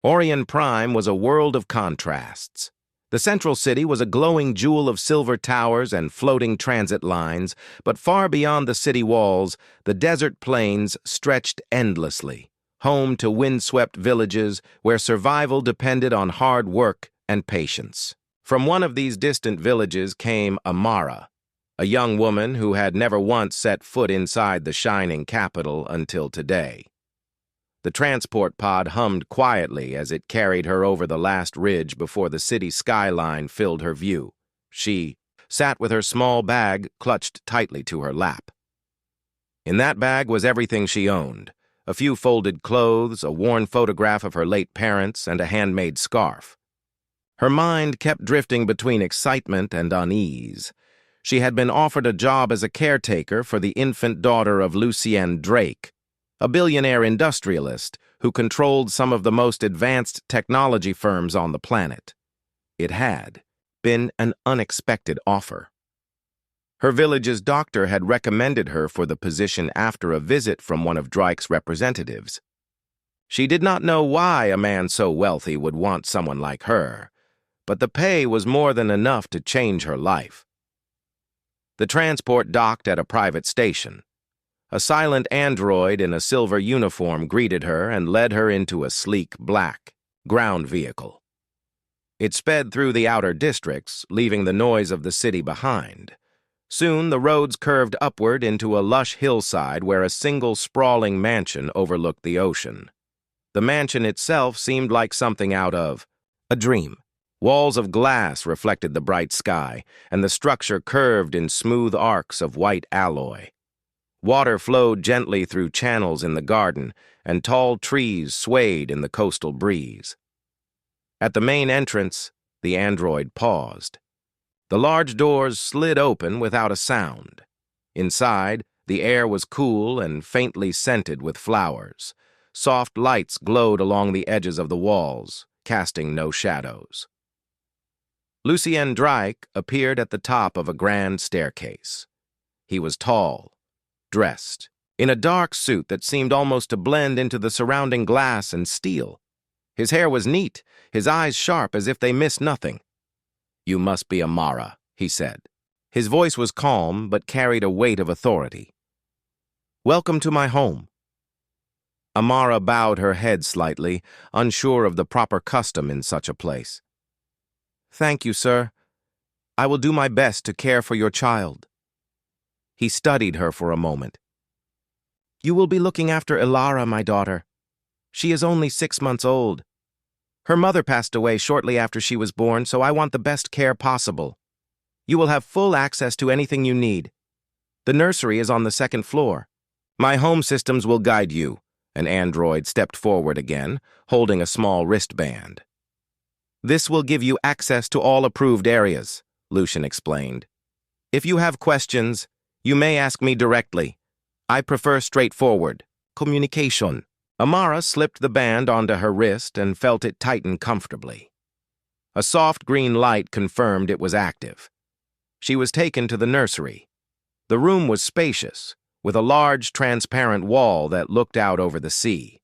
Orion Prime was a world of contrasts. The central city was a glowing jewel of silver towers and floating transit lines, but far beyond the city walls, the desert plains stretched endlessly, home to windswept villages where survival depended on hard work and patience. From one of these distant villages came Amara, a young woman who had never once set foot inside the shining capital until today. The transport pod hummed quietly as it carried her over the last ridge before the city skyline filled her view. She sat with her small bag clutched tightly to her lap. In that bag was everything she owned: a few folded clothes, a worn photograph of her late parents, and a handmade scarf. Her mind kept drifting between excitement and unease. She had been offered a job as a caretaker for the infant daughter of Lucien Drake, a billionaire industrialist who controlled some of the most advanced technology firms on the planet. It had been an unexpected offer. Her village's doctor had recommended her for the position after a visit from one of Drake's representatives. She did not know why a man so wealthy would want someone like her, but the pay was more than enough to change her life. The transport docked at a private station. A silent android in a silver uniform greeted her and led her into a sleek, black, ground vehicle. It sped through the outer districts, leaving the noise of the city behind. Soon the roads curved upward into a lush hillside where a single sprawling mansion overlooked the ocean. The mansion itself seemed like something out of a dream. Walls of glass reflected the bright sky, and the structure curved in smooth arcs of white alloy. Water flowed gently through channels in the garden, and tall trees swayed in the coastal breeze. At the main entrance, the android paused. The large doors slid open without a sound. Inside, the air was cool and faintly scented with flowers. Soft lights glowed along the edges of the walls, casting no shadows. Lucien Drake appeared at the top of a grand staircase. He was tall, dressed in a dark suit that seemed almost to blend into the surrounding glass and steel. His hair was neat, his eyes sharp as if they missed nothing. "You must be Amara," he said. His voice was calm but carried a weight of authority. "Welcome to my home." Amara bowed her head slightly, unsure of the proper custom in such a place. "Thank you, sir. I will do my best to care for your child." He studied her for a moment. "You will be looking after Ilara, my daughter. She is only 6 months old. Her mother passed away shortly after she was born, so I want the best care possible. You will have full access to anything you need. The nursery is on the 2nd floor. My home systems will guide you." An android stepped forward again, holding a small wristband. "This will give you access to all approved areas," Lucien explained. "If you have questions, you may ask me directly. I prefer straightforward communication." Amara slipped the band onto her wrist and felt it tighten comfortably. A soft green light confirmed it was active. She was taken to the nursery. The room was spacious, with a large transparent wall that looked out over the sea.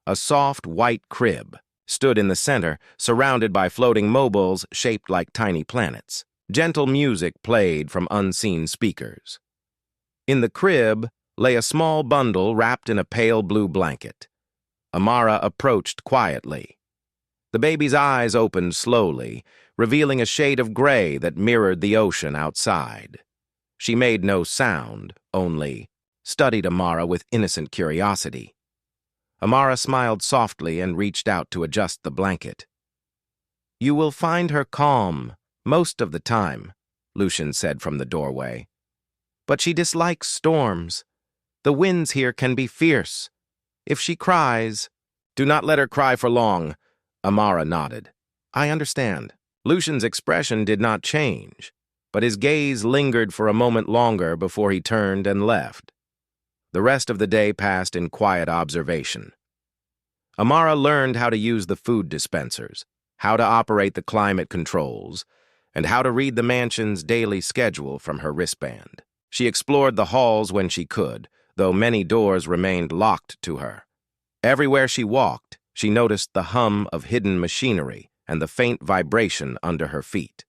A soft white crib stood in the center, surrounded by floating mobiles shaped like tiny planets. Gentle music played from unseen speakers. In the crib lay a small bundle wrapped in a pale blue blanket. Amara approached quietly. The baby's eyes opened slowly, revealing a shade of gray that mirrored the ocean outside. She made no sound, only studied Amara with innocent curiosity. Amara smiled softly and reached out to adjust the blanket. "You will find her calm most of the time," Lucien said from the doorway. "But she dislikes storms. The winds here can be fierce. If she cries, do not let her cry for long." Amara nodded. "I understand." Lucien's expression did not change, but his gaze lingered for a moment longer before he turned and left. The rest of the day passed in quiet observation. Amara learned how to use the food dispensers, how to operate the climate controls, and how to read the mansion's daily schedule from her wristband. She explored the halls when she could, though many doors remained locked to her. Everywhere she walked, She noticed the hum of hidden machinery and the faint vibration under her feet.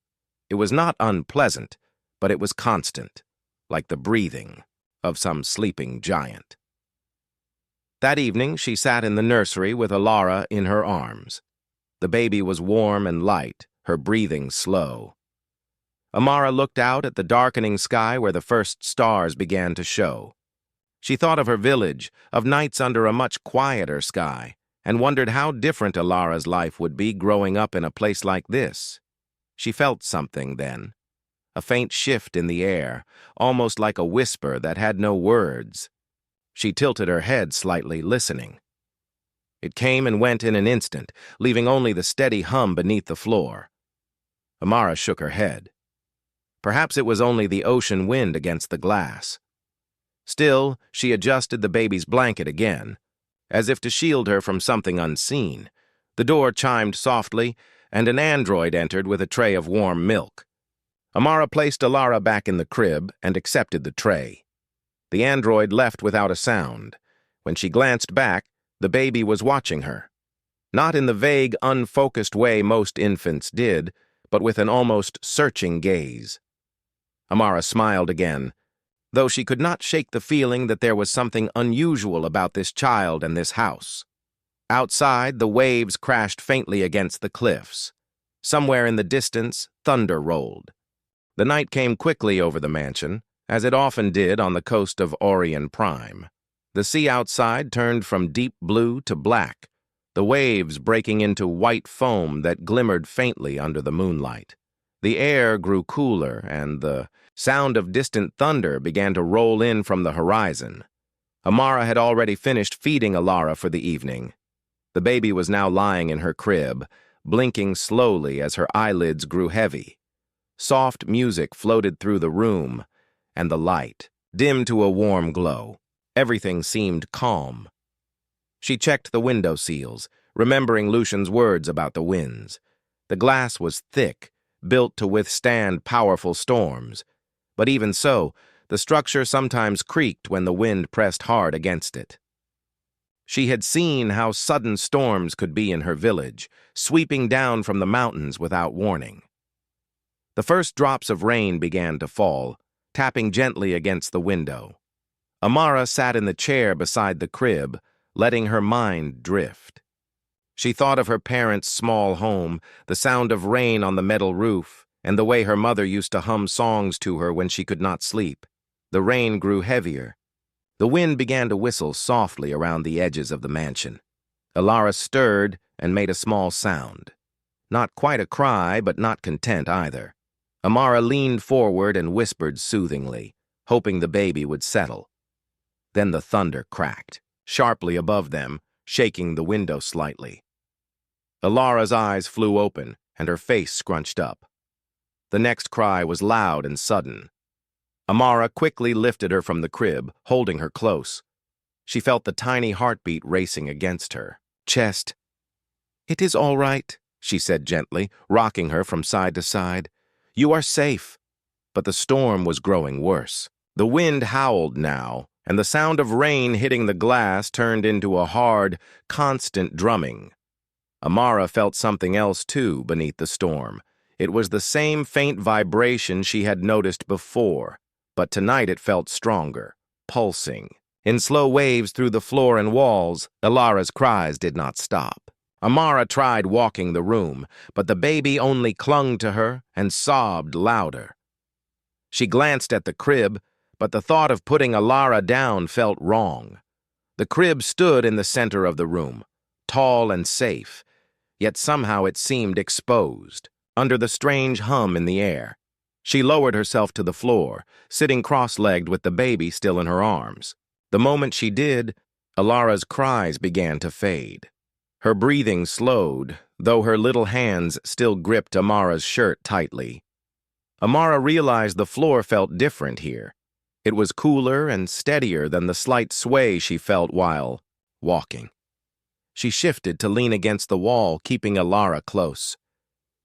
It was not unpleasant, but it was constant, like the breathing of some sleeping giant. That evening, she sat in the nursery with Alara in her arms. The baby was warm and light, her breathing slow. Amara looked out at the darkening sky where the first stars began to show. She thought of her village, of nights under a much quieter sky, and wondered how different Alara's life would be growing up in a place like this. She felt something then, a faint shift in the air, almost like a whisper that had no words. She tilted her head slightly, listening. It came and went in an instant, leaving only the steady hum beneath the floor. Amara shook her head. Perhaps it was only the ocean wind against the glass. Still, she adjusted the baby's blanket again, as if to shield her from something unseen. The door chimed softly, and an android entered with a tray of warm milk. Amara placed Alara back in the crib and accepted the tray. The android left without a sound. When she glanced back, the baby was watching her. Not in the vague, unfocused way most infants did, but with an almost searching gaze. Amara smiled again, though she could not shake the feeling that there was something unusual about this child and this house. Outside, the waves crashed faintly against the cliffs. Somewhere in the distance, thunder rolled. The night came quickly over the mansion, as it often did on the coast of Orion Prime. The sea outside turned from deep blue to black, the waves breaking into white foam that glimmered faintly under the moonlight. The air grew cooler, and the sound of distant thunder began to roll in from the horizon. Amara had already finished feeding Alara for the evening. The baby was now lying in her crib, blinking slowly as her eyelids grew heavy. Soft music floated through the room, and the light dimmed to a warm glow. Everything seemed calm. She checked the window seals, remembering Lucian's words about the winds. The glass was thick, built to withstand powerful storms. But even so, the structure sometimes creaked when the wind pressed hard against it. She had seen how sudden storms could be in her village, sweeping down from the mountains without warning. The first drops of rain began to fall, tapping gently against the window. Amara sat in the chair beside the crib, letting her mind drift. She thought of her parents' small home, the sound of rain on the metal roof, and the way her mother used to hum songs to her when she could not sleep. The rain grew heavier. The wind began to whistle softly around the edges of the mansion. Alara stirred and made a small sound. Not quite a cry, but not content either. Amara leaned forward and whispered soothingly, hoping the baby would settle. Then the thunder cracked, sharply above them, shaking the window slightly. Alara's eyes flew open, and her face scrunched up. The next cry was loud and sudden. Amara quickly lifted her from the crib, holding her close. She felt the tiny heartbeat racing against her chest. "It is all right," she said gently, rocking her from side to side. "You are safe." But the storm was growing worse. The wind howled now, and the sound of rain hitting the glass turned into a hard, constant drumming. Amara felt something else, too, beneath the storm. It was the same faint vibration she had noticed before, but tonight it felt stronger, pulsing. In slow waves through the floor and walls, Alara's cries did not stop. Amara tried walking the room, but the baby only clung to her and sobbed louder. She glanced at the crib, but the thought of putting Alara down felt wrong. The crib stood in the center of the room, tall and safe, yet somehow it seemed exposed, under the strange hum in the air. She lowered herself to the floor, sitting cross-legged with the baby still in her arms. The moment she did, Alara's cries began to fade. Her breathing slowed, though her little hands still gripped Amara's shirt tightly. Amara realized the floor felt different here. It was cooler and steadier than the slight sway she felt while walking. She shifted to lean against the wall, keeping Alara close.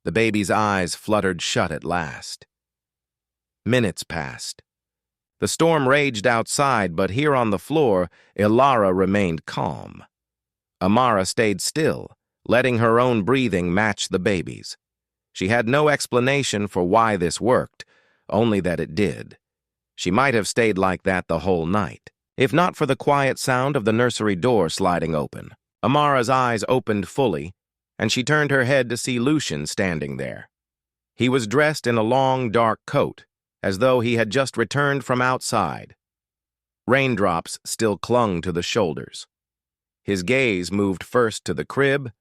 The baby's eyes fluttered shut at last. Minutes passed. The storm raged outside, but here on the floor, Alara remained calm. Amara stayed still, letting her own breathing match the baby's. She had no explanation for why this worked, only that it did. She might have stayed like that the whole night, if not for the quiet sound of the nursery door sliding open. Amara's eyes opened fully, and she turned her head to see Lucian standing there. He was dressed in a long, dark coat, as though he had just returned from outside. Raindrops still clung to the shoulders. His gaze moved first to the crib,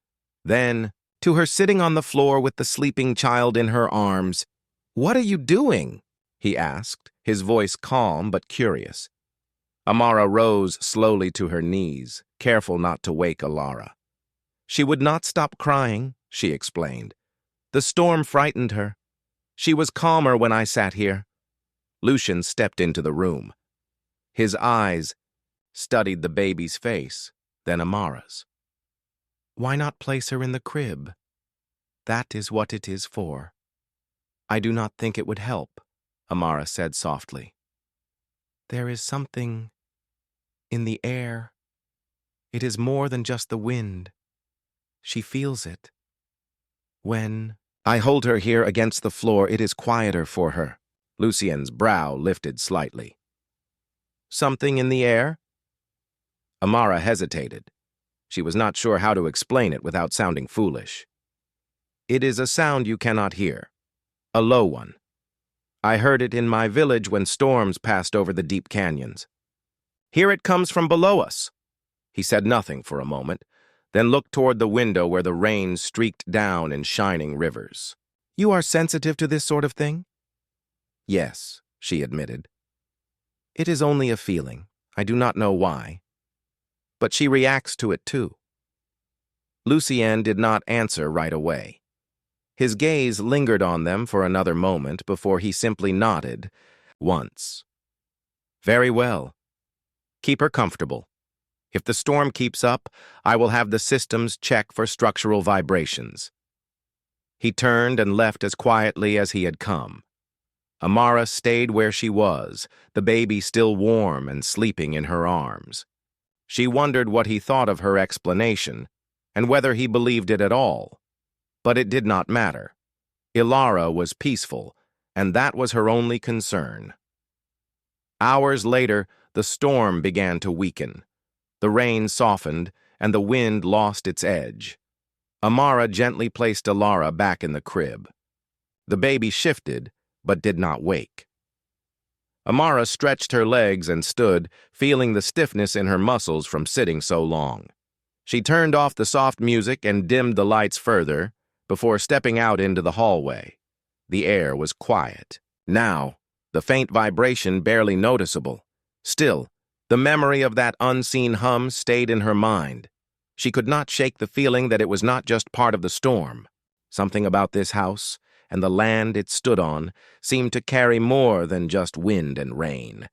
then to her sitting on the floor with the sleeping child in her arms. "What are you doing?" he asked, his voice calm but curious. Amara rose slowly to her knees, careful not to wake Alara. She would not stop crying, she explained. The storm frightened her. She was calmer when I sat here. Lucian stepped into the room. His eyes studied the baby's face, then Amara's. "Why not place her in the crib? That is what it is for." "I do not think it would help," Amara said softly. "There is something in the air. It is more than just the wind. She feels it. When I hold her here against the floor, it is quieter for her." Lucian's brow lifted slightly. "Something in the air?" Amara hesitated. She was not sure how to explain it without sounding foolish. "It is a sound you cannot hear. A low one. I heard it in my village when storms passed over the deep canyons. Here it comes from below us." He said nothing for a moment, then looked toward the window where the rain streaked down in shining rivers. "You are sensitive to this sort of thing?" "Yes," she admitted. "It is only a feeling. I do not know why. But she reacts to it too." Lucien did not answer right away. His gaze lingered on them for another moment before he simply nodded once. "Very well. Keep her comfortable. If the storm keeps up, I will have the systems check for structural vibrations." He turned and left as quietly as he had come. Amara stayed where she was, the baby still warm and sleeping in her arms. She wondered what he thought of her explanation, and whether he believed it at all. But it did not matter. Alara was peaceful, and that was her only concern. Hours later, the storm began to weaken. The rain softened, and the wind lost its edge. Amara gently placed Alara back in the crib. The baby shifted, but did not wake. Amara stretched her legs and stood, feeling the stiffness in her muscles from sitting so long. She turned off the soft music and dimmed the lights further before stepping out into the hallway. The air was quiet. Now, the faint vibration barely noticeable. Still, the memory of that unseen hum stayed in her mind. She could not shake the feeling that it was not just part of the storm. Something about this house and the land it stood on seemed to carry more than just wind and rain.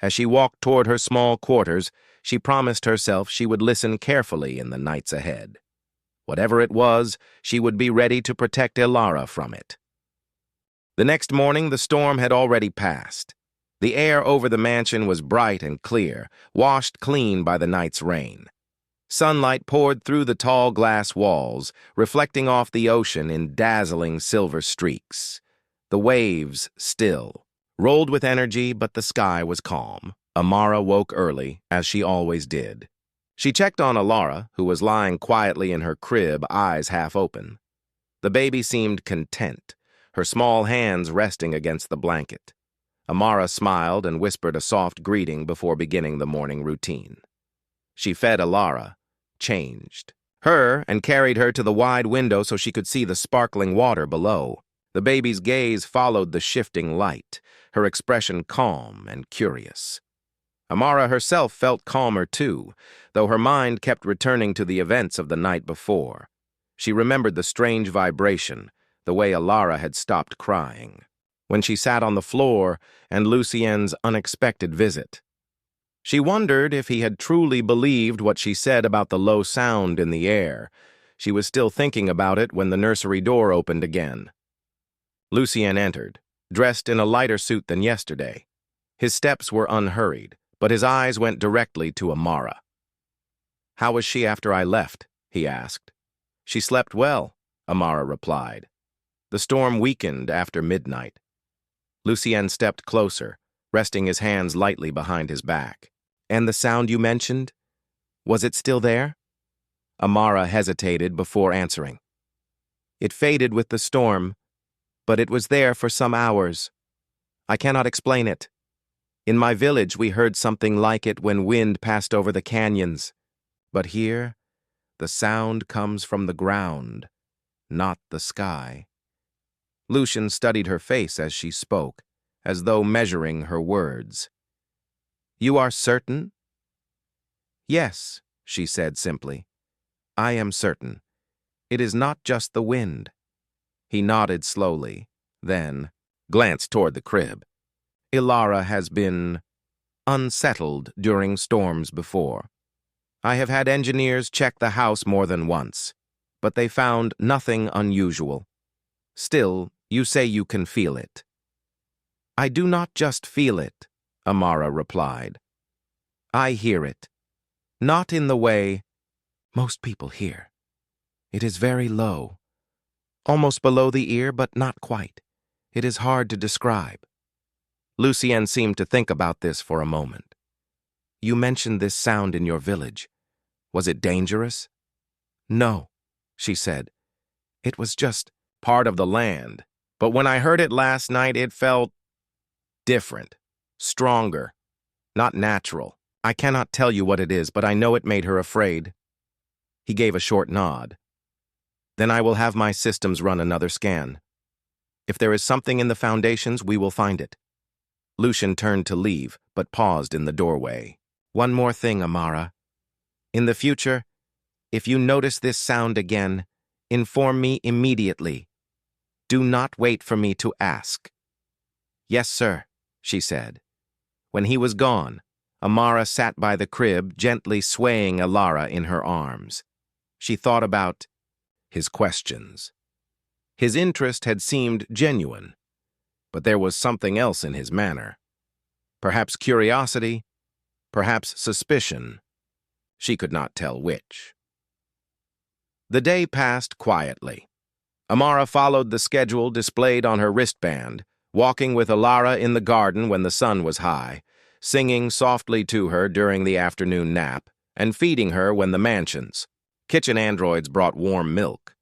As she walked toward her small quarters, she promised herself she would listen carefully in the nights ahead. Whatever it was, she would be ready to protect Alara from it. The next morning, the storm had already passed. The air over the mansion was bright and clear, washed clean by the night's rain. Sunlight poured through the tall glass walls, reflecting off the ocean in dazzling silver streaks. The waves, still, rolled with energy, but the sky was calm. Amara woke early, as she always did. She checked on Alara, who was lying quietly in her crib, eyes half open. The baby seemed content, her small hands resting against the blanket. Amara smiled and whispered a soft greeting before beginning the morning routine. She fed Alara, changed her, and carried her to the wide window so she could see the sparkling water below. The baby's gaze followed the shifting light, her expression calm and curious. Amara herself felt calmer too, though her mind kept returning to the events of the night before. She remembered the strange vibration, the way Alara had stopped crying, when she sat on the floor, and Lucien's unexpected visit. She wondered if he had truly believed what she said about the low sound in the air. She was still thinking about it when the nursery door opened again. Lucien entered, dressed in a lighter suit than yesterday. His steps were unhurried, but his eyes went directly to Amara. How was she after I left? He asked. She slept well, Amara replied. The storm weakened after midnight. Lucien stepped closer, resting his hands lightly behind his back. And the sound you mentioned? Was it still there? Amara hesitated before answering. It faded with the storm, but it was there for some hours. I cannot explain it. In my village, we heard something like it when wind passed over the canyons. But here, the sound comes from the ground, not the sky. Lucien studied her face as she spoke, as though measuring her words. You are certain? Yes, she said simply. I am certain. It is not just the wind. He nodded slowly, then glanced toward the crib. Ilara has been unsettled during storms before. I have had engineers check the house more than once, but they found nothing unusual. Still, you say you can feel it. I do not just feel it, Amara replied. I hear it. Not in the way most people hear. It is very low, almost below the ear, but not quite. It is hard to describe. Lucien seemed to think about this for a moment. You mentioned this sound in your village. Was it dangerous? No, she said. It was just part of the land. But when I heard it last night, it felt different, stronger, not natural. I cannot tell you what it is, but I know it made her afraid. He gave a short nod. Then I will have my systems run another scan. If there is something in the foundations, we will find it. Lucien turned to leave, but paused in the doorway. One more thing, Amara. In the future, if you notice this sound again, inform me immediately. Do not wait for me to ask. Yes, sir, she said. When he was gone, Amara sat by the crib, gently swaying Ilara in her arms. She thought about his questions. His interest had seemed genuine, but there was something else in his manner. Perhaps curiosity, perhaps suspicion. She could not tell which. The day passed quietly. Amara followed the schedule displayed on her wristband, walking with Ilara in the garden when the sun was high, singing softly to her during the afternoon nap, and feeding her when the mansion's kitchen androids brought warm milk.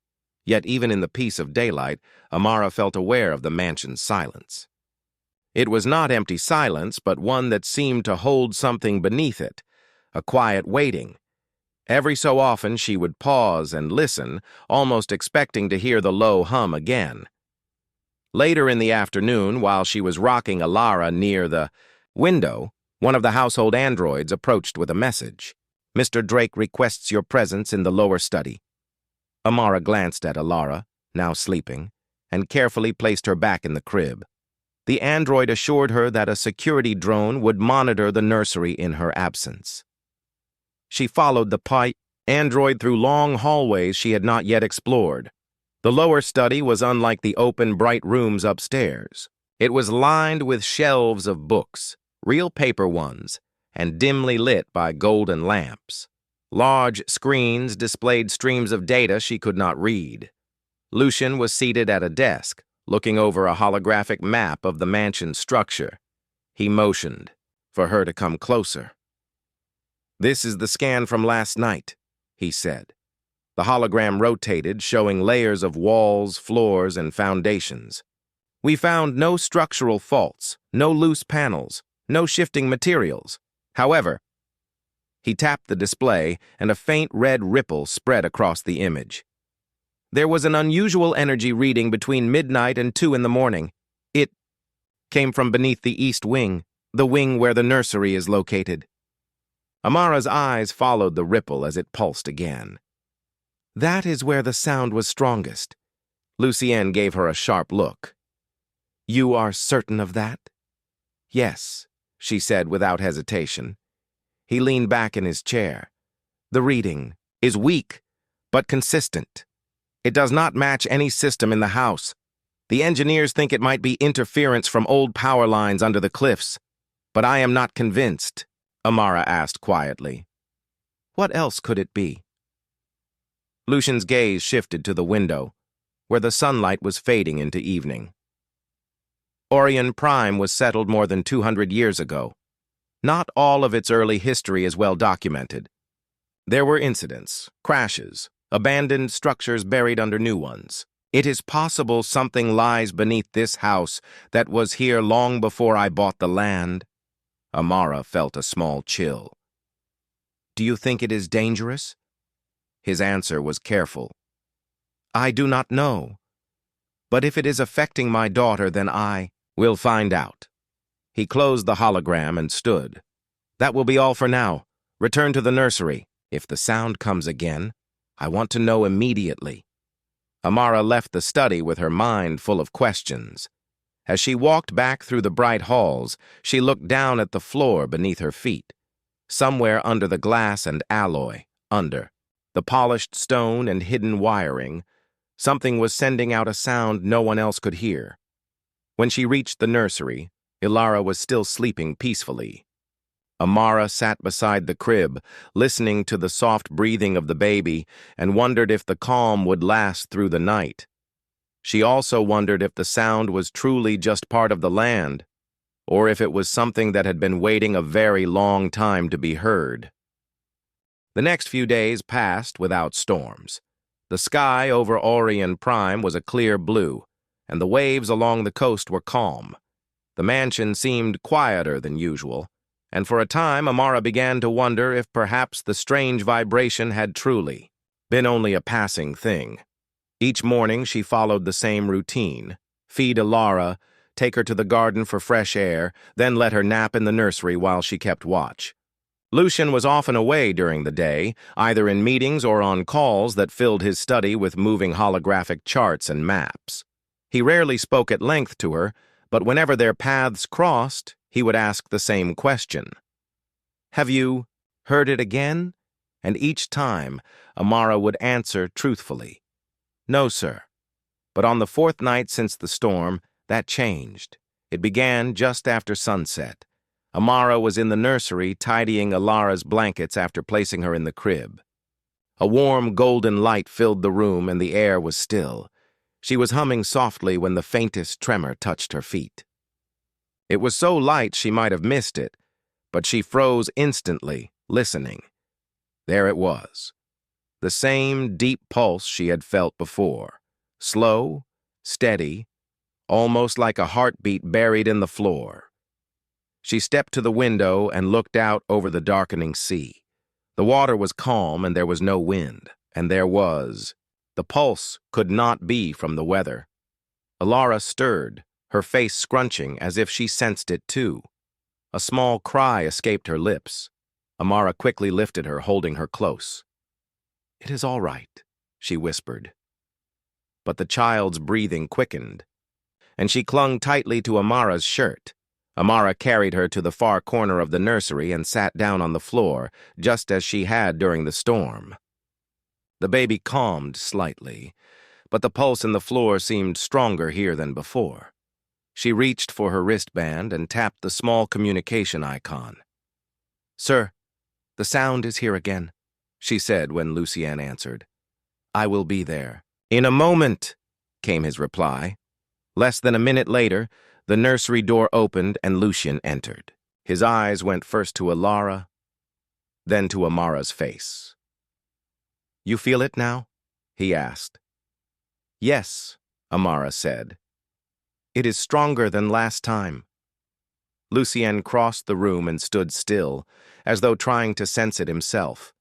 Yet even in the peace of daylight, Amara felt aware of the mansion's silence. It was not empty silence, but one that seemed to hold something beneath it, a quiet waiting. Every so often she would pause and listen, almost expecting to hear the low hum again. Later in the afternoon, while she was rocking Ilara near the window, one of the household androids approached with a message. Mr. Drake requests your presence in the lower study. Amara glanced at Ilara, now sleeping, and carefully placed her back in the crib. The android assured her that a security drone would monitor the nursery in her absence. She followed the android through long hallways she had not yet explored. The lower study was unlike the open, bright rooms upstairs. It was lined with shelves of books, real paper ones, and dimly lit by golden lamps. Large screens displayed streams of data she could not read. Lucien was seated at a desk, looking over a holographic map of the mansion's structure. He motioned for her to come closer. This is the scan from last night, he said. The hologram rotated, showing layers of walls, floors, and foundations. We found no structural faults, no loose panels, no shifting materials. However, he tapped the display, and a faint red ripple spread across the image. There was an unusual energy reading between midnight and 2 in the morning. It came from beneath the east wing, the wing where the nursery is located. Amara's eyes followed the ripple as it pulsed again. That is where the sound was strongest. Lucien gave her a sharp look. You are certain of that? Yes, she said without hesitation. He leaned back in his chair. The reading is weak, but consistent. It does not match any system in the house. The engineers think it might be interference from old power lines under the cliffs. But I am not convinced, Amara asked quietly. What else could it be? Lucian's gaze shifted to the window, where the sunlight was fading into evening. Orion Prime was settled more than 200 years ago. Not all of its early history is well documented. There were incidents, crashes, abandoned structures buried under new ones. It is possible something lies beneath this house that was here long before I bought the land. Amara felt a small chill. Do you think it is dangerous? His answer was careful. I do not know. But if it is affecting my daughter, then I will find out. He closed the hologram and stood. That will be all for now. Return to the nursery. If the sound comes again, I want to know immediately. Amara left the study with her mind full of questions. As she walked back through the bright halls, she looked down at the floor beneath her feet. Somewhere under the glass and alloy, the polished stone and hidden wiring, something was sending out a sound no one else could hear. When she reached the nursery, Ilara was still sleeping peacefully. Amara sat beside the crib, listening to the soft breathing of the baby, and wondered if the calm would last through the night. She also wondered if the sound was truly just part of the land, or if it was something that had been waiting a very long time to be heard. The next few days passed without storms. The sky over Orion Prime was a clear blue, and the waves along the coast were calm. The mansion seemed quieter than usual, and for a time Amara began to wonder if perhaps the strange vibration had truly been only a passing thing. Each morning she followed the same routine: feed Ilara, take her to the garden for fresh air, then let her nap in the nursery while she kept watch. Lucian was often away during the day, either in meetings or on calls that filled his study with moving holographic charts and maps. He rarely spoke at length to her, but whenever their paths crossed, he would ask the same question. Have you heard it again? And each time, Amara would answer truthfully. No, sir. But on the fourth night since the storm, that changed. It began just after sunset. Amara was in the nursery tidying Ilara's blankets after placing her in the crib. A warm golden light filled the room and the air was still. She was humming softly when the faintest tremor touched her feet. It was so light she might have missed it, but she froze instantly, listening. There it was. The same deep pulse she had felt before. Slow, steady, almost like a heartbeat buried in the floor. She stepped to the window and looked out over the darkening sea. The water was calm and there was no wind, and there was. The pulse could not be from the weather. Ilara stirred, her face scrunching as if she sensed it too. A small cry escaped her lips. Amara quickly lifted her, holding her close. It is all right, she whispered. But the child's breathing quickened, and she clung tightly to Amara's shirt. Amara carried her to the far corner of the nursery and sat down on the floor, just as she had during the storm. The baby calmed slightly, but the pulse in the floor seemed stronger here than before. She reached for her wristband and tapped the small communication icon. Sir, the sound is here again, she said when Lucien answered. I will be there. In a moment, came his reply. Less than a minute later, the nursery door opened and Lucien entered. His eyes went first to Ilara, then to Amara's face. You feel it now? He asked. Yes, Amara said. It is stronger than last time. Lucien crossed the room and stood still, as though trying to sense it himself.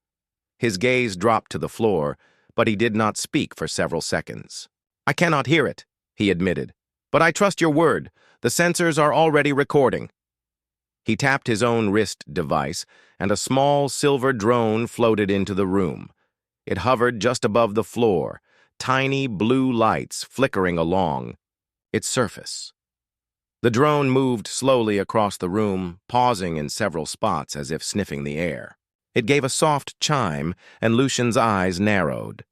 His gaze dropped to the floor, but he did not speak for several seconds. I cannot hear it, he admitted. But I trust your word. The sensors are already recording. He tapped his own wrist device, and a small silver drone floated into the room. It hovered just above the floor, tiny blue lights flickering along its surface. The drone moved slowly across the room, pausing in several spots as if sniffing the air. It gave a soft chime, and Lucian's eyes narrowed.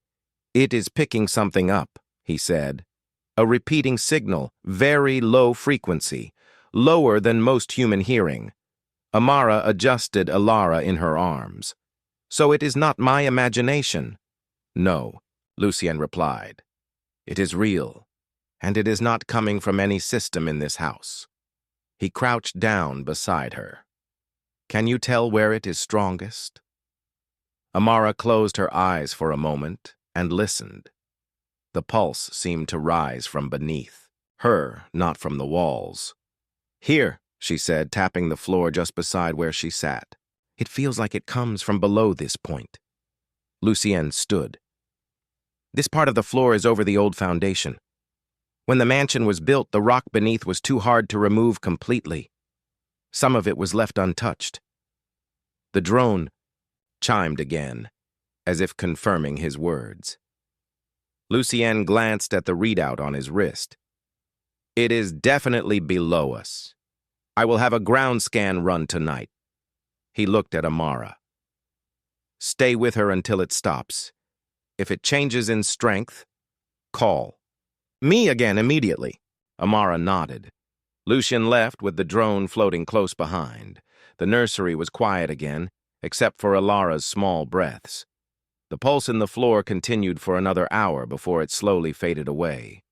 It is picking something up, he said. A repeating signal, very low frequency, lower than most human hearing. Amara adjusted Ilara in her arms. So it is not my imagination. No, Lucien replied. It is real, and it is not coming from any system in this house. He crouched down beside her. Can you tell where it is strongest? Amara closed her eyes for a moment and listened. The pulse seemed to rise from beneath, her, not from the walls. Here, she said, tapping the floor just beside where she sat. It feels like it comes from below this point. Lucien stood. This part of the floor is over the old foundation. When the mansion was built, the rock beneath was too hard to remove completely. Some of it was left untouched. The drone chimed again, as if confirming his words. Lucien glanced at the readout on his wrist. It is definitely below us. I will have a ground scan run tonight. He looked at Amara. Stay with her until it stops. If it changes in strength, call. Me again immediately. Amara nodded. Lucien left with the drone floating close behind. The nursery was quiet again, except for Alara's small breaths. The pulse in the floor continued for another hour before it slowly faded away.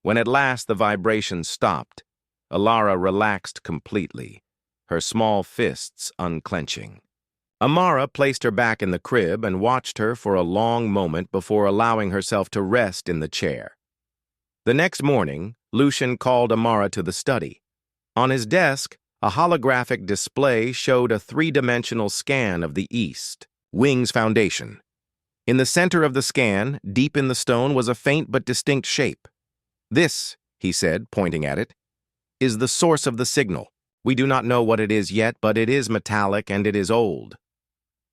When at last the vibration stopped, Alara relaxed completely, her small fists unclenching. Amara placed her back in the crib and watched her for a long moment before allowing herself to rest in the chair. The next morning, Lucien called Amara to the study. On his desk, a holographic display showed a three-dimensional scan of the East Wing's foundation. In the center of the scan, deep in the stone, was a faint but distinct shape. This, he said, pointing at it, is the source of the signal. We do not know what it is yet, but it is metallic and it is old.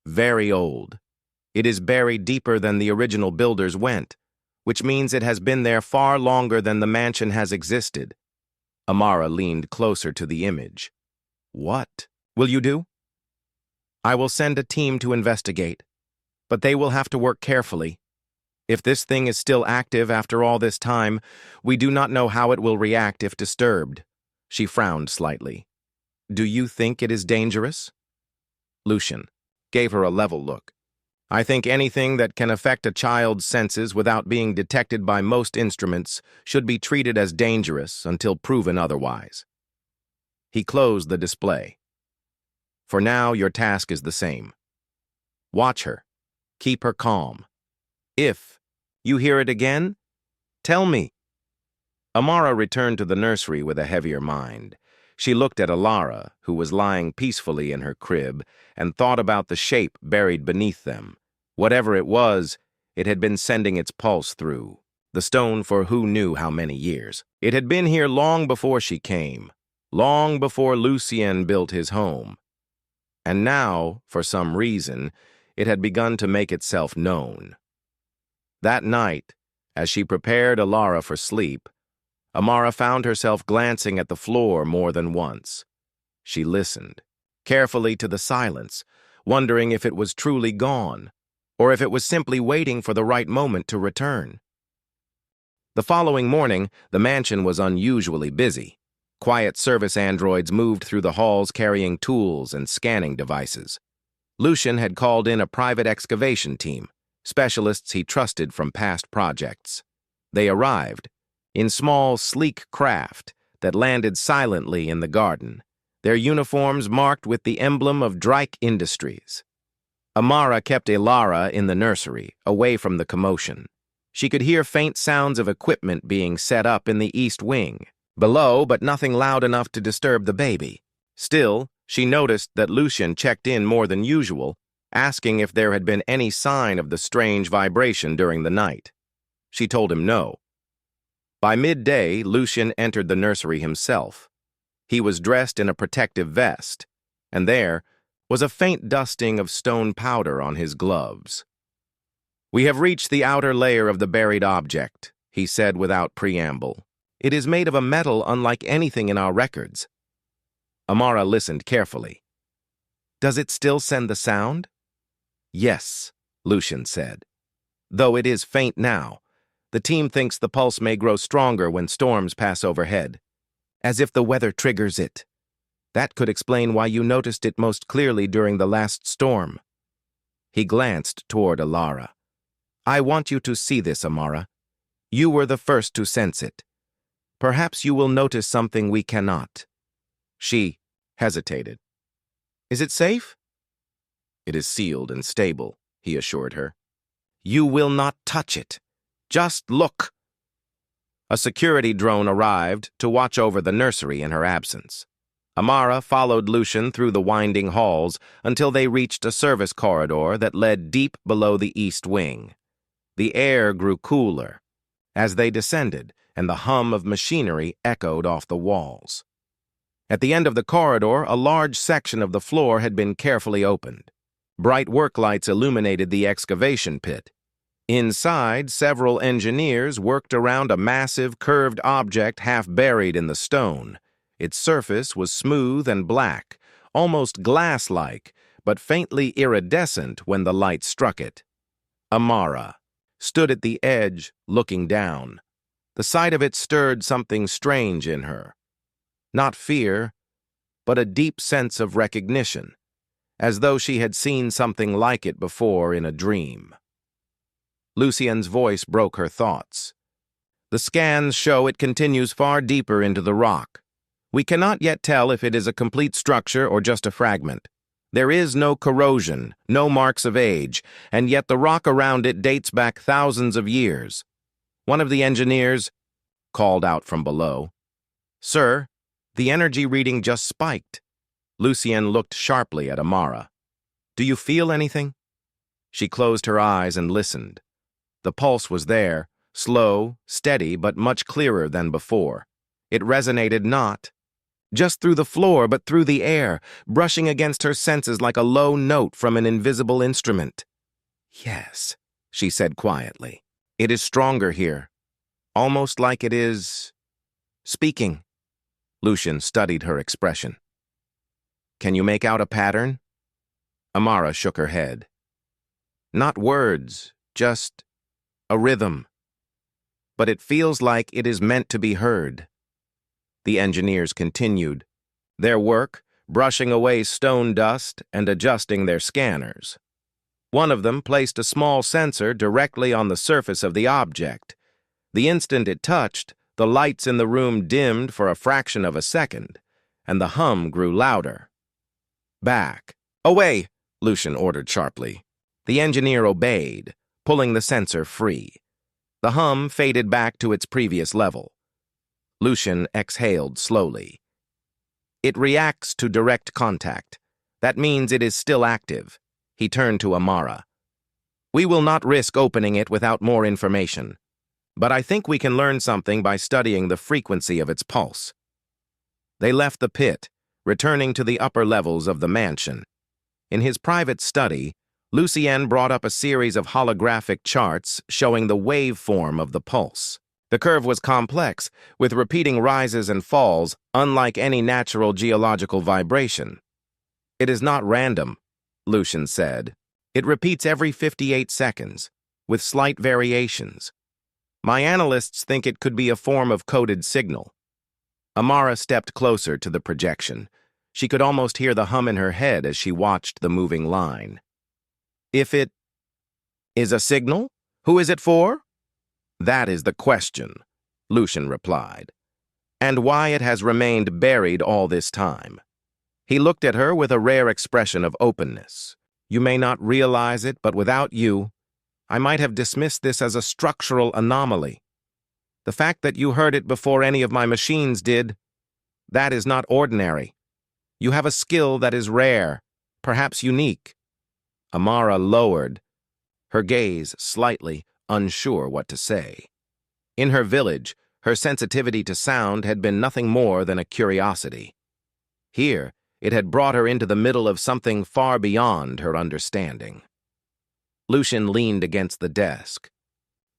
Very old. It is buried deeper than the original builders went, which means it has been there far longer than the mansion has existed. Amara leaned closer to the image. What will you do? I will send a team to investigate, but they will have to work carefully. If this thing is still active after all this time, we do not know how it will react if disturbed. She frowned slightly. Do you think it is dangerous? Lucien gave her a level look. I think anything that can affect a child's senses without being detected by most instruments should be treated as dangerous until proven otherwise. He closed the display. For now, your task is the same. Watch her. Keep her calm. If you hear it again, tell me. Amara returned to the nursery with a heavier mind. She looked at Alara, who was lying peacefully in her crib, and thought about the shape buried beneath them. Whatever it was, it had been sending its pulse through. The stone for who knew how many years. It had been here long before she came, long before Lucien built his home. And now, for some reason, it had begun to make itself known. That night, as she prepared Alara for sleep, Amara found herself glancing at the floor more than once. She listened, carefully to the silence, wondering if it was truly gone, or if it was simply waiting for the right moment to return. The following morning, the mansion was unusually busy. Quiet service androids moved through the halls carrying tools and scanning devices. Lucien had called in a private excavation team, specialists he trusted from past projects. They arrived in small, sleek craft that landed silently in the garden, their uniforms marked with the emblem of Drake Industries. Amara kept Alara in the nursery, away from the commotion. She could hear faint sounds of equipment being set up in the east wing, below, but nothing loud enough to disturb the baby. Still, she noticed that Lucien checked in more than usual, asking if there had been any sign of the strange vibration during the night. She told him no. By midday, Lucien entered the nursery himself. He was dressed in a protective vest, and there was a faint dusting of stone powder on his gloves. We have reached the outer layer of the buried object, he said without preamble. It is made of a metal unlike anything in our records. Amara listened carefully. Does it still send the sound? Yes, Lucien said. Though it is faint now, the team thinks the pulse may grow stronger when storms pass overhead, as if the weather triggers it. That could explain why you noticed it most clearly during the last storm. He glanced toward Alara. I want you to see this, Amara. You were the first to sense it. Perhaps you will notice something we cannot. She hesitated. Is it safe? It is sealed and stable, he assured her. You will not touch it. Just look. A security drone arrived to watch over the nursery in her absence. Amara followed Lucian through the winding halls until they reached a service corridor that led deep below the east wing. The air grew cooler as they descended, and the hum of machinery echoed off the walls. At the end of the corridor, a large section of the floor had been carefully opened. Bright work lights illuminated the excavation pit. Inside, several engineers worked around a massive, curved object half buried in the stone. Its surface was smooth and black, almost glass-like, but faintly iridescent when the light struck it. Amara stood at the edge, looking down. The sight of it stirred something strange in her. Not fear, but a deep sense of recognition, as though she had seen something like it before in a dream. Lucian's voice broke her thoughts. The scans show it continues far deeper into the rock. We cannot yet tell if it is a complete structure or just a fragment. There is no corrosion, no marks of age, and yet the rock around it dates back thousands of years. One of the engineers called out from below. Sir, the energy reading just spiked. Lucian looked sharply at Amara. Do you feel anything? She closed her eyes and listened. The pulse was there, slow, steady, but much clearer than before. It resonated not just through the floor, but through the air, brushing against her senses like a low note from an invisible instrument. Yes, she said quietly. It is stronger here, almost like it is speaking. Lucian studied her expression. Can you make out a pattern? Amara shook her head. Not words, just a rhythm. But it feels like it is meant to be heard. The engineers continued their work, brushing away stone dust and adjusting their scanners. One of them placed a small sensor directly on the surface of the object. The instant it touched, the lights in the room dimmed for a fraction of a second, and the hum grew louder. Back. Away, Lucian ordered sharply. The engineer obeyed, pulling the sensor free. The hum faded back to its previous level. Lucian exhaled slowly. It reacts to direct contact. That means it is still active. He turned to Amara. We will not risk opening it without more information, but I think we can learn something by studying the frequency of its pulse. They left the pit, returning to the upper levels of the mansion. In his private study, Lucien brought up a series of holographic charts showing the waveform of the pulse. The curve was complex, with repeating rises and falls, unlike any natural geological vibration. It is not random, Lucian said. It repeats every 58 seconds, with slight variations. My analysts think it could be a form of coded signal. Amara stepped closer to the projection. She could almost hear the hum in her head as she watched the moving line. If it is a signal, who is it for? That is the question, Lucian replied, and why it has remained buried all this time. He looked at her with a rare expression of openness. You may not realize it, but without you, I might have dismissed this as a structural anomaly. The fact that you heard it before any of my machines did, that is not ordinary. You have a skill that is rare, perhaps unique. Amara lowered, her gaze slightly unsure what to say. In her village, her sensitivity to sound had been nothing more than a curiosity. Here, it had brought her into the middle of something far beyond her understanding. Lucian leaned against the desk.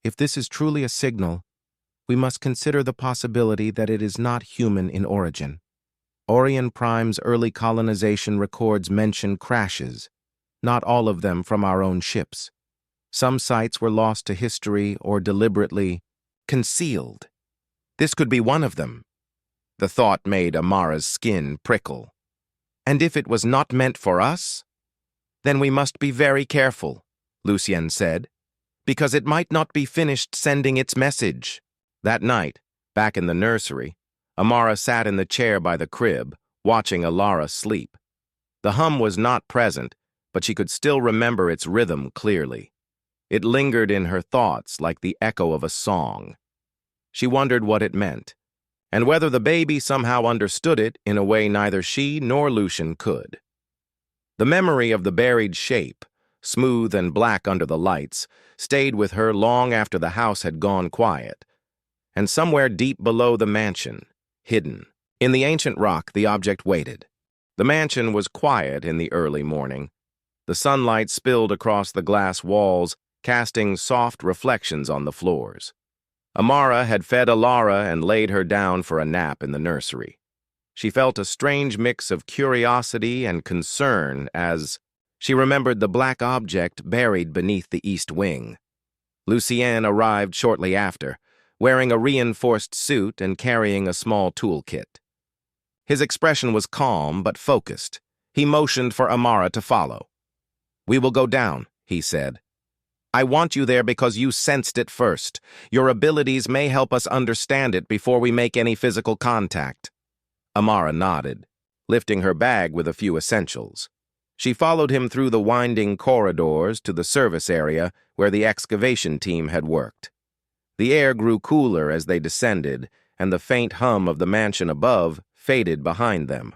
If this is truly a signal, we must consider the possibility that it is not human in origin. Orion Prime's early colonization records mention crashes, not all of them from our own ships. Some sites were lost to history or deliberately concealed. This could be one of them. The thought made Amara's skin prickle. And if it was not meant for us? Then we must be very careful, Lucien said, because it might not be finished sending its message. That night, back in the nursery, Amara sat in the chair by the crib, watching Alara sleep. The hum was not present, but she could still remember its rhythm clearly. It lingered in her thoughts like the echo of a song. She wondered what it meant, and whether the baby somehow understood it in a way neither she nor Lucien could. The memory of the buried shape, smooth and black under the lights, stayed with her long after the house had gone quiet. And somewhere deep below the mansion, hidden, in the ancient rock, the object waited. The mansion was quiet in the early morning. The sunlight spilled across the glass walls, casting soft reflections on the floors. Amara had fed Alara and laid her down for a nap in the nursery. She felt a strange mix of curiosity and concern as she remembered the black object buried beneath the east wing. Lucien arrived shortly after, wearing a reinforced suit and carrying a small toolkit. His expression was calm but focused. He motioned for Amara to follow. "We will go down," he said. "I want you there because you sensed it first. Your abilities may help us understand it before we make any physical contact." Amara nodded, lifting her bag with a few essentials. She followed him through the winding corridors to the service area where the excavation team had worked. The air grew cooler as they descended, and the faint hum of the mansion above faded behind them.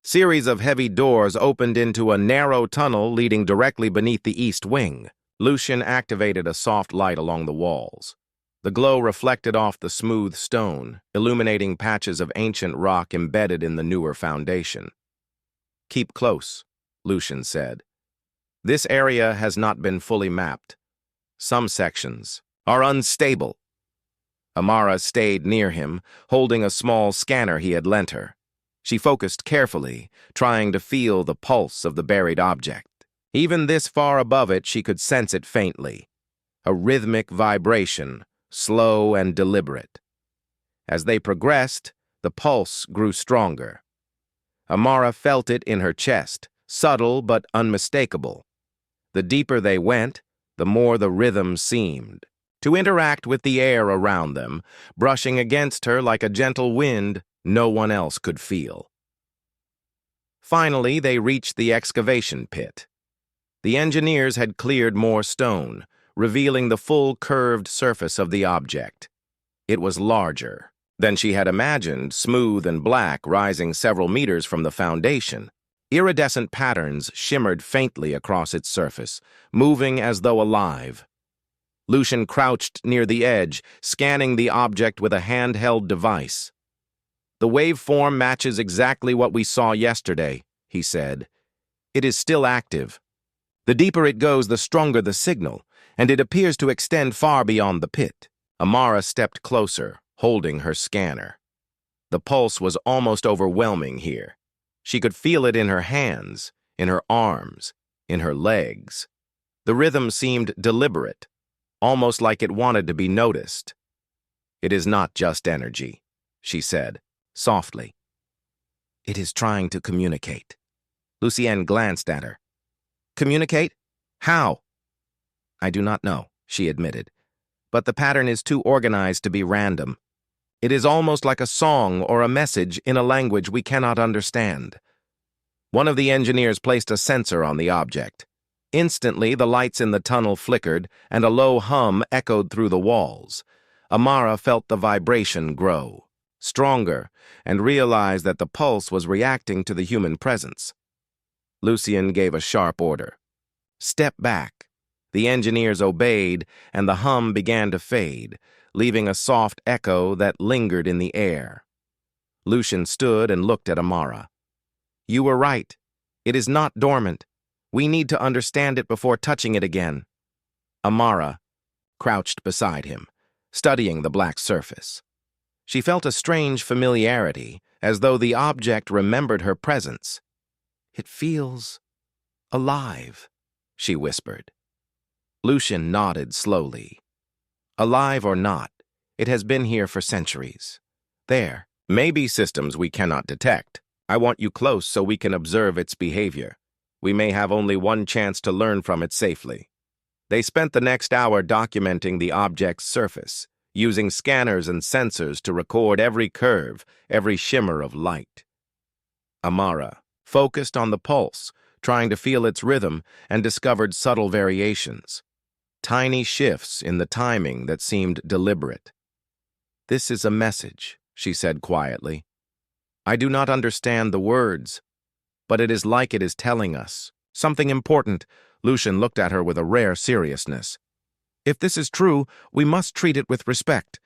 Series of heavy doors opened into a narrow tunnel leading directly beneath the east wing. Lucien activated a soft light along the walls. The glow reflected off the smooth stone, illuminating patches of ancient rock embedded in the newer foundation. "Keep close," Lucien said. "This area has not been fully mapped. Some sections are unstable." Amara stayed near him, holding a small scanner he had lent her. She focused carefully, trying to feel the pulse of the buried object. Even this far above it, she could sense it faintly. A rhythmic vibration, slow and deliberate. As they progressed, the pulse grew stronger. Amara felt it in her chest, subtle but unmistakable. The deeper they went, the more the rhythm seemed to interact with the air around them, brushing against her like a gentle wind no one else could feel. Finally, they reached the excavation pit. The engineers had cleared more stone, revealing the full curved surface of the object. It was larger than she had imagined, smooth and black, rising several meters from the foundation. Iridescent patterns shimmered faintly across its surface, moving as though alive. Lucien crouched near the edge, scanning the object with a handheld device. "The waveform matches exactly what we saw yesterday," he said. "It is still active. The deeper it goes, the stronger the signal, and it appears to extend far beyond the pit." Amara stepped closer, holding her scanner. The pulse was almost overwhelming here. She could feel it in her hands, in her arms, in her legs. The rhythm seemed deliberate, almost like it wanted to be noticed. "It is not just energy," she said, softly. "It is trying to communicate." Lucien glanced at her. "Communicate? How?" "I do not know," she admitted, "but the pattern is too organized to be random. It is almost like a song or a message in a language we cannot understand." One of the engineers placed a sensor on the object. Instantly, the lights in the tunnel flickered, and a low hum echoed through the walls. Amara felt the vibration grow, stronger, and realized that the pulse was reacting to the human presence. Lucien gave a sharp order. "Step back." The engineers obeyed, and the hum began to fade, leaving a soft echo that lingered in the air. Lucien stood and looked at Amara. "You were right. It is not dormant. We need to understand it before touching it again." Amara crouched beside him, studying the black surface. She felt a strange familiarity, as though the object remembered her presence. "It feels alive," she whispered. Lucien nodded slowly. "Alive or not, it has been here for centuries. There may be systems we cannot detect. I want you close so we can observe its behavior. We may have only one chance to learn from it safely. They spent the next hour documenting the object's surface, using scanners and sensors to record every curve, every shimmer of light. Amara focused on the pulse, trying to feel its rhythm, and discovered subtle variations, tiny shifts in the timing that seemed deliberate. "This is a message," she said quietly. "I do not understand the words, but it is like it is telling us something important." Lucian looked at her with a rare seriousness. "If this is true, we must treat it with respect.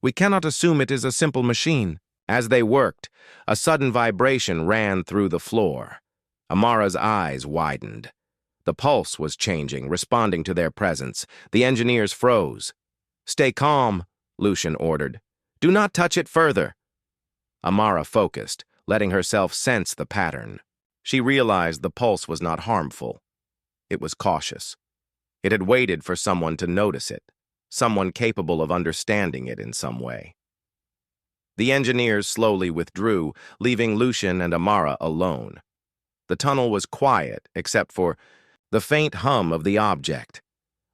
We cannot assume it is a simple machine." As they worked, a sudden vibration ran through the floor. Amara's eyes widened. The pulse was changing, responding to their presence. The engineers froze. "Stay calm," Lucian ordered. "Do not touch it further." Amara focused, letting herself sense the pattern. She realized the pulse was not harmful. It was cautious. It had waited for someone to notice it, someone capable of understanding it in some way. The engineers slowly withdrew, leaving Lucian and Amara alone. The tunnel was quiet, except for the faint hum of the object.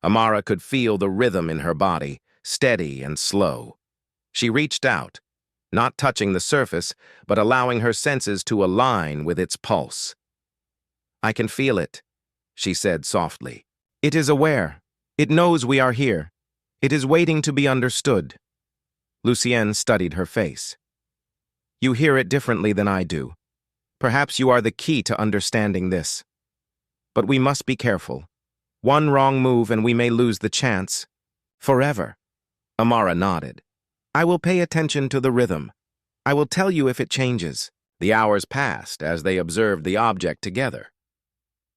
Amara could feel the rhythm in her body, steady and slow. She reached out, not touching the surface, but allowing her senses to align with its pulse. "I can feel it," she said softly. "It is aware. It knows we are here. It is waiting to be understood." Lucienne studied her face. "You hear it differently than I do. Perhaps you are the key to understanding this. But we must be careful. One wrong move and we may lose the chance. Forever." Amara nodded. "I will pay attention to the rhythm. I will tell you if it changes." The hours passed as they observed the object together.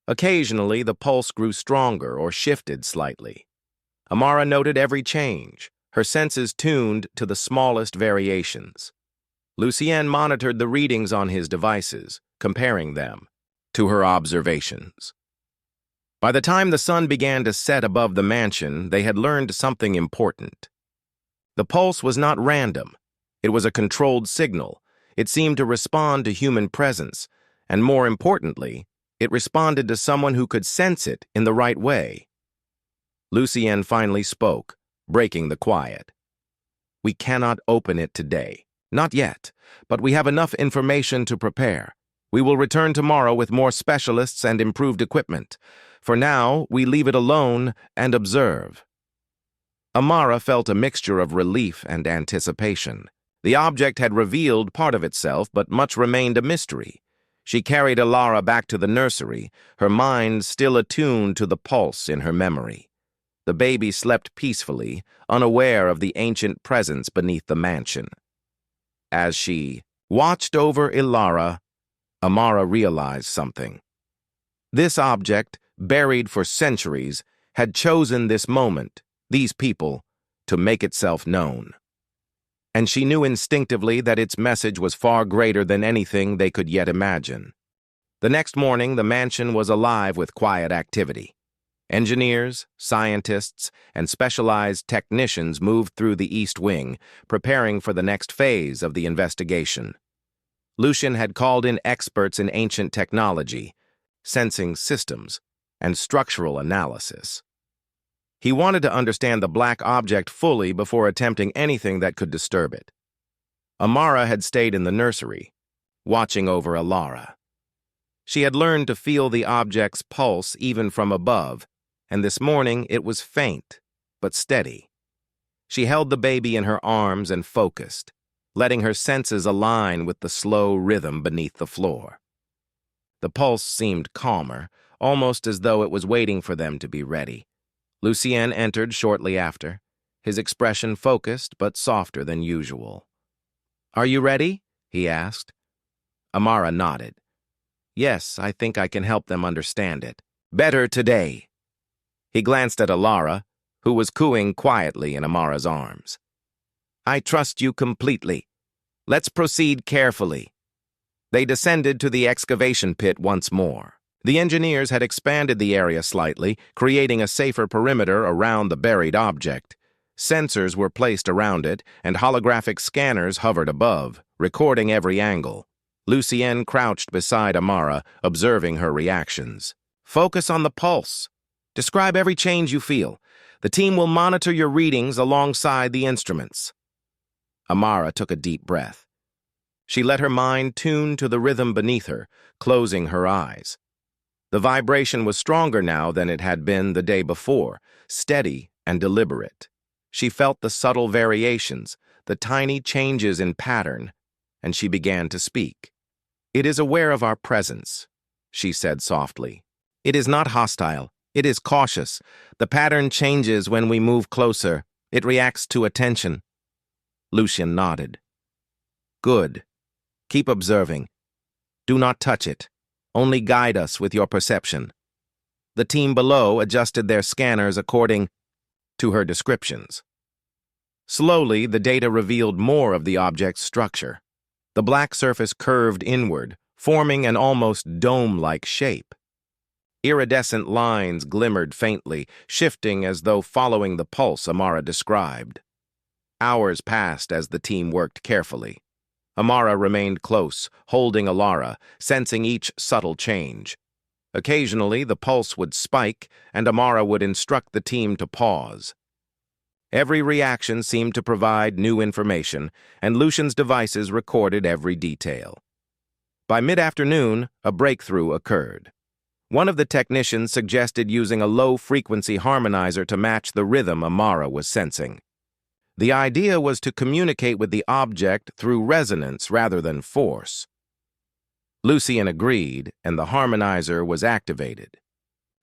Occasionally, the pulse grew stronger or shifted slightly. Amara noted every change, her senses tuned to the smallest variations. Lucienne monitored the readings on his devices, comparing them to her observations. By the time the sun began to set above the mansion, they had learned something important. The pulse was not random. It was a controlled signal. It seemed to respond to human presence, and more importantly, it responded to someone who could sense it in the right way. Lucienne finally spoke, breaking the quiet. "We cannot open it today. Not yet, but we have enough information to prepare. We will return tomorrow with more specialists and improved equipment. For now, we leave it alone and observe." Amara felt a mixture of relief and anticipation. The object had revealed part of itself, but much remained a mystery. She carried Alara back to the nursery, her mind still attuned to the pulse in her memory. The baby slept peacefully, unaware of the ancient presence beneath the mansion. As she watched over Ilara, Amara realized something. This object, buried for centuries, had chosen this moment, these people, to make itself known. And she knew instinctively that its message was far greater than anything they could yet imagine. The next morning, the mansion was alive with quiet activity. Engineers, scientists, and specialized technicians moved through the East Wing, preparing for the next phase of the investigation. Lucian had called in experts in ancient technology, sensing systems, and structural analysis. He wanted to understand the black object fully before attempting anything that could disturb it. Amara had stayed in the nursery, watching over Alara. She had learned to feel the object's pulse even from above, and this morning it was faint, but steady. She held the baby in her arms and focused, letting her senses align with the slow rhythm beneath the floor. The pulse seemed calmer, almost as though it was waiting for them to be ready. Lucien entered shortly after, his expression focused but softer than usual. "Are you ready?" he asked. Amara nodded. "Yes, I think I can help them understand it. Better today." He glanced at Alara, who was cooing quietly in Amara's arms. "I trust you completely. Let's proceed carefully." They descended to the excavation pit once more. The engineers had expanded the area slightly, creating a safer perimeter around the buried object. Sensors were placed around it, and holographic scanners hovered above, recording every angle. Lucienne crouched beside Amara, observing her reactions. Focus on the pulse. Describe every change you feel. The team will monitor your readings alongside the instruments. Amara took a deep breath. She let her mind tune to the rhythm beneath her, closing her eyes. The vibration was stronger now than it had been the day before, steady and deliberate. She felt the subtle variations, the tiny changes in pattern, and she began to speak. It is aware of our presence, she said softly. It is not hostile. It is cautious. The pattern changes when we move closer. It reacts to attention. Lucian nodded. Good. Keep observing. Do not touch it. Only guide us with your perception. The team below adjusted their scanners according to her descriptions. Slowly, the data revealed more of the object's structure. The black surface curved inward, forming an almost dome-like shape. Iridescent lines glimmered faintly, shifting as though following the pulse Amara described. Hours passed as the team worked carefully. Amara remained close, holding Alara, sensing each subtle change. Occasionally, the pulse would spike, and Amara would instruct the team to pause. Every reaction seemed to provide new information, and Lucian's devices recorded every detail. By mid-afternoon, a breakthrough occurred. One of the technicians suggested using a low-frequency harmonizer to match the rhythm Amara was sensing. The idea was to communicate with the object through resonance rather than force. Lucian agreed, and the harmonizer was activated.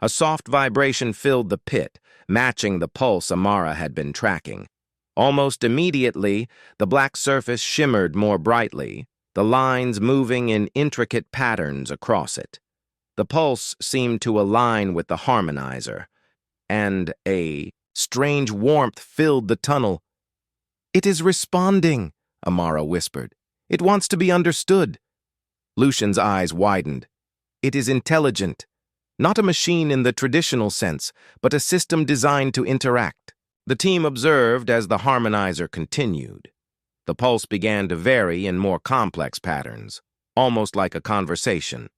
A soft vibration filled the pit, matching the pulse Amara had been tracking. Almost immediately, the black surface shimmered more brightly, the lines moving in intricate patterns across it. The pulse seemed to align with the harmonizer, and a strange warmth filled the tunnel. "It is responding," Amara whispered. "It wants to be understood." Lucian's eyes widened. "It is intelligent. Not a machine in the traditional sense, but a system designed to interact." The team observed as the harmonizer continued. The pulse began to vary in more complex patterns, almost like a conversation.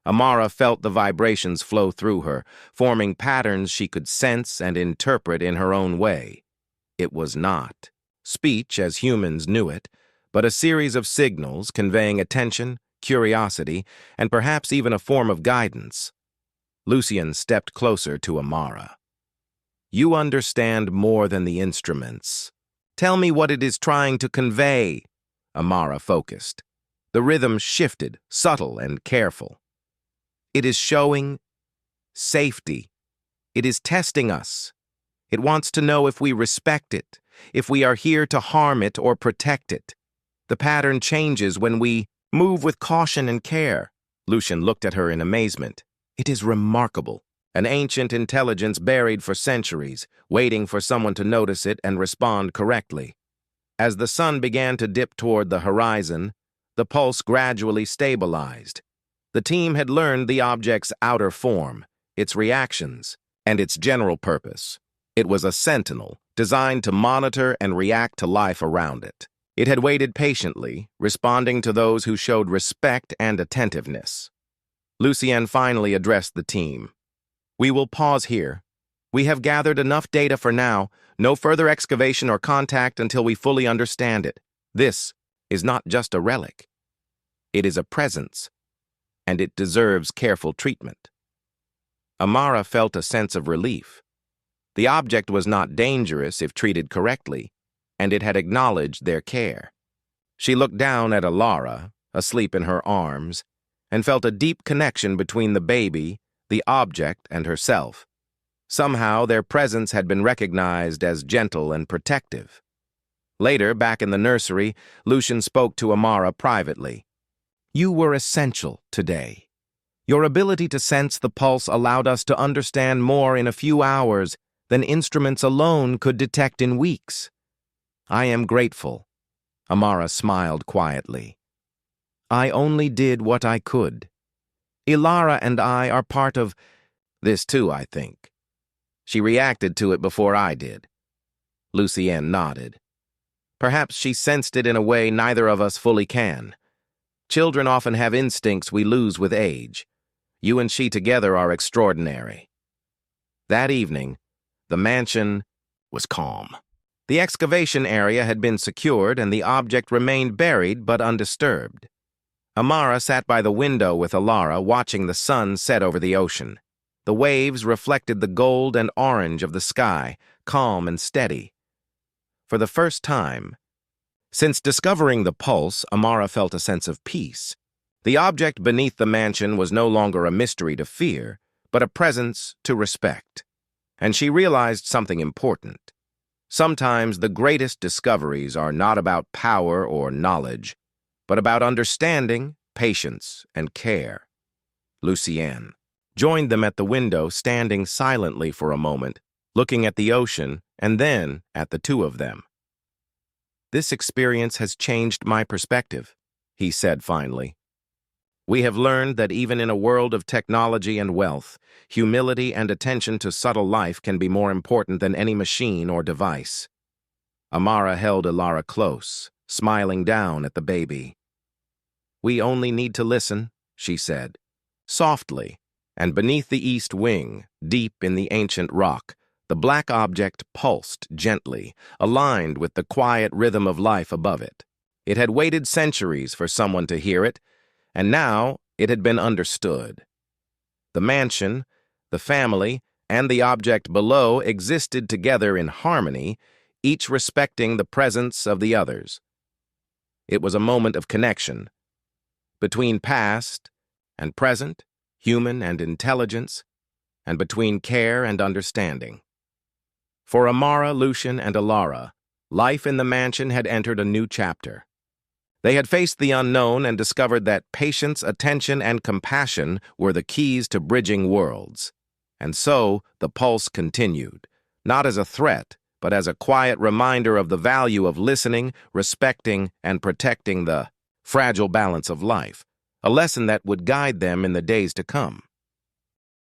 Amara felt the vibrations flow through her, forming patterns she could sense and interpret in her own way. It was not speech as humans knew it, but a series of signals conveying attention, curiosity, and perhaps even a form of guidance. Lucian stepped closer to Amara. "You understand more than the instruments. Tell me what it is trying to convey." Amara focused. The rhythm shifted, subtle and careful. "It is showing safety. It is testing us. It wants to know if we respect it, if we are here to harm it or protect it. The pattern changes when we move with caution and care." Lucian looked at her in amazement. "It is remarkable. An ancient intelligence buried for centuries, waiting for someone to notice it and respond correctly." As the sun began to dip toward the horizon, the pulse gradually stabilized. The team had learned the object's outer form, its reactions, and its general purpose. It was a sentinel, designed to monitor and react to life around it. It had waited patiently, responding to those who showed respect and attentiveness. Lucienne finally addressed the team. "We will pause here. We have gathered enough data for now. No further excavation or contact until we fully understand it. This is not just a relic. It is a presence, and it deserves careful treatment." Amara felt a sense of relief. The object was not dangerous if treated correctly, and it had acknowledged their care. She looked down at Alara, asleep in her arms, and felt a deep connection between the baby, the object, and herself. Somehow, their presence had been recognized as gentle and protective. Later, back in the nursery, Lucian spoke to Amara privately. "You were essential today. Your ability to sense the pulse allowed us to understand more in a few hours than instruments alone could detect in weeks. I am grateful." Amara smiled quietly. "I only did what I could. Ilara and I are part of this too, I think. She reacted to it before I did." Lucienne nodded. "Perhaps she sensed it in a way neither of us fully can. Children often have instincts we lose with age. You and she together are extraordinary." That evening, the mansion was calm. The excavation area had been secured and the object remained buried but undisturbed. Amara sat by the window with Alara, watching the sun set over the ocean. The waves reflected the gold and orange of the sky, calm and steady. For the first time, since discovering the pulse, Amara felt a sense of peace. The object beneath the mansion was no longer a mystery to fear, but a presence to respect. And she realized something important. Sometimes the greatest discoveries are not about power or knowledge, but about understanding, patience, and care. Lucienne joined them at the window, standing silently for a moment, looking at the ocean and then at the two of them. "This experience has changed my perspective," he said finally. "We have learned that even in a world of technology and wealth, humility and attention to subtle life can be more important than any machine or device." Amara held Alara close, smiling down at the baby. "We only need to listen," she said, softly, and beneath the east wing, deep in the ancient rock, the black object pulsed gently, aligned with the quiet rhythm of life above it. It had waited centuries for someone to hear it, and now it had been understood. The mansion, the family, and the object below existed together in harmony, each respecting the presence of the others. It was a moment of connection between past and present, human and intelligence, and between care and understanding. For Amara, Lucian, and Alara, life in the mansion had entered a new chapter. They had faced the unknown and discovered that patience, attention, and compassion were the keys to bridging worlds. And so, the pulse continued, not as a threat, but as a quiet reminder of the value of listening, respecting, and protecting the fragile balance of life, a lesson that would guide them in the days to come.